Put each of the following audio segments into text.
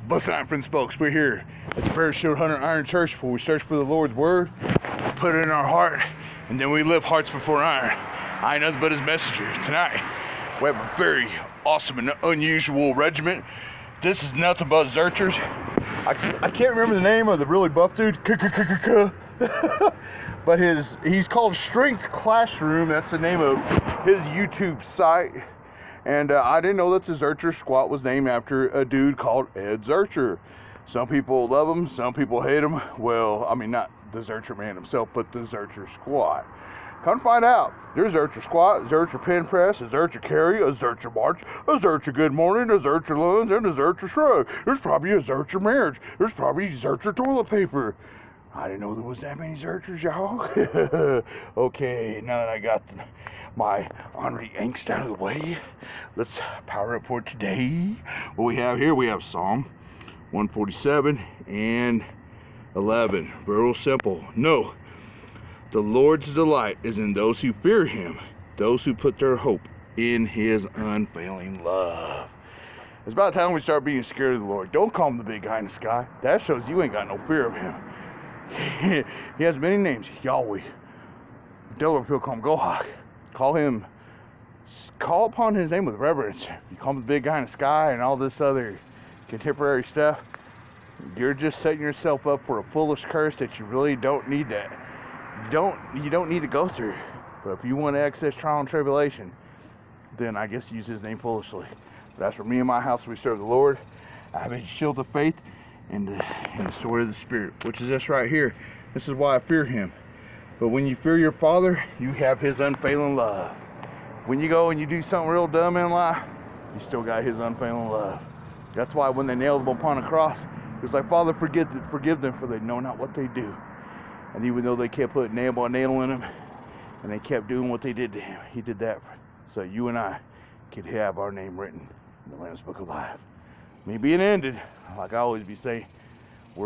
Blessed night, friends, folks. We're here at the Bear Shield Hunter IronChurch where we search for the Lord's Word, put it in our heart, and then we live hearts before iron. I ain't nothing but His messenger. Tonight, we have a very awesome and unusual regiment. This is nothing but Zerchers. I can't remember the name of the really buff dude, but he's called Strength Classroom. That's the name of his YouTube site. And I didn't know that the Zercher squad was named after a dude called Ed Zercher. Some people love him, some people hate him. Well, I mean, not the Zercher man himself, but the Zercher squad. Come to find out, there's Zercher squat, Zercher pen press, a Zercher carry, a Zercher march, a Zercher good morning, a Zercher lunge, and a Zercher shrug. There's probably a Zercher marriage. There's probably Zercher toilet paper. I didn't know there was that many Zerchers, y'all. Okay, now that I got my ornery angst out of the way, let's power up for today. What we have here, we have Psalm 147 and 11. Real simple. No, the Lord's delight is in those who fear Him, those who put their hope in His unfailing love. It's about time we start being scared of the Lord. Don't call Him the big guy in the sky. That shows you ain't got no fear of Him. He has many names. Yahweh. Delaware people call Him Gohak. Call upon His name with reverence. You call Him the big guy in the sky and all this other contemporary stuff, you're just setting yourself up for a foolish curse that you really don't need to. You don't need to go through. But if you want to access trial and tribulation, then I guess use His name foolishly. But as for me and my house, we serve the Lord. I have a shield of faith and the sword of the Spirit, which is this right here. This is why I fear Him. But when you fear your Father, you have His unfailing love. When you go and you do something real dumb in life, you still got His unfailing love. That's why when they nailed Him upon a cross, He was like, Father, forgive them, for they know not what they do. And even though they kept putting nail by nail in Him, and they kept doing what they did to Him, He did that so you and I could have our name written in the Lamb's Book of Life. Me being ended, like I always be saying, we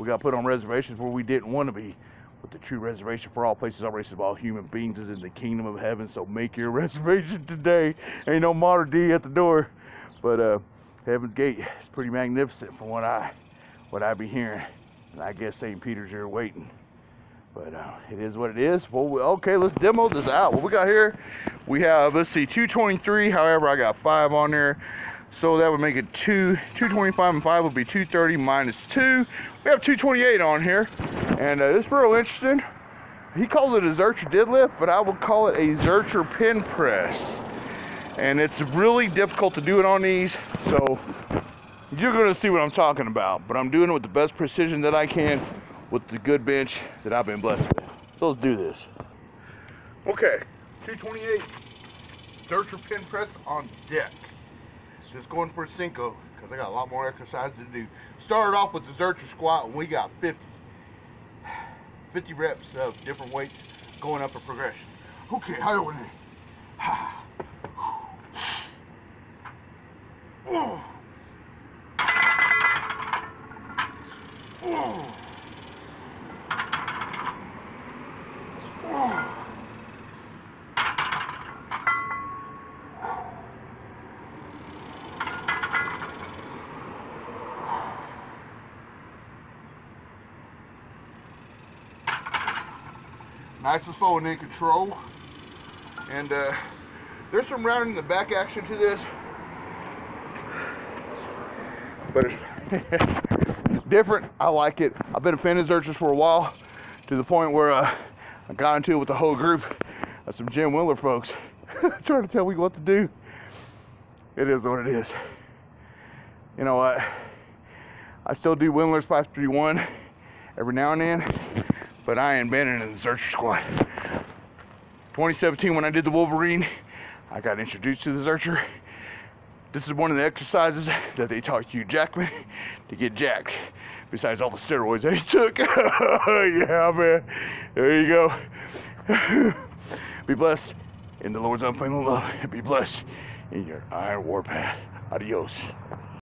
got put on reservations where we didn't want to be. But the true reservation for all places, all races of all human beings is in the kingdom of heaven. So make your reservation today. Ain't no Modern D at the door. But Heaven's Gate is pretty magnificent from what I be hearing. And I guess St. Peter's here waiting. But it is what it is. Well, okay, let's demo this out. What we got here, we have, let's see, 223. However, I got 5 on there. So that would make it 225, and 5 would be 230 minus 2. We have 228 on here. And it's real interesting. He calls it a Zercher deadlift, but I would call it a Zercher pen press. And it's really difficult to do it on these. So you're going to see what I'm talking about. But I'm doing it with the best precision that I can with the good bench that I've been blessed with. So let's do this. Okay, 228 Zercher pen press on deck. Just going for a Cinco because I got a lot more exercise to do. Started off with the Zercher squat and we got 50 reps of different weights going up a progression. Okay, how are we? Nice and slow and in control. And there's some rounding in the back action to this. But it's different. I like it. I've been a fan of Zerchers for a while, to the point where I got into it with the whole group of some Jim Windler folks trying to tell me what to do. It is what it is. You know what? I still do Windler's 531 every now and then. But I ain't been in the Zercher squad. 2017, when I did the Wolverine, I got introduced to the Zercher. This is one of the exercises that they taught Hugh Jackman to get jacked, besides all the steroids that he took. Yeah, man. There you go. Be blessed in the Lord's unfailing love, and be blessed in your iron warpath. Adios.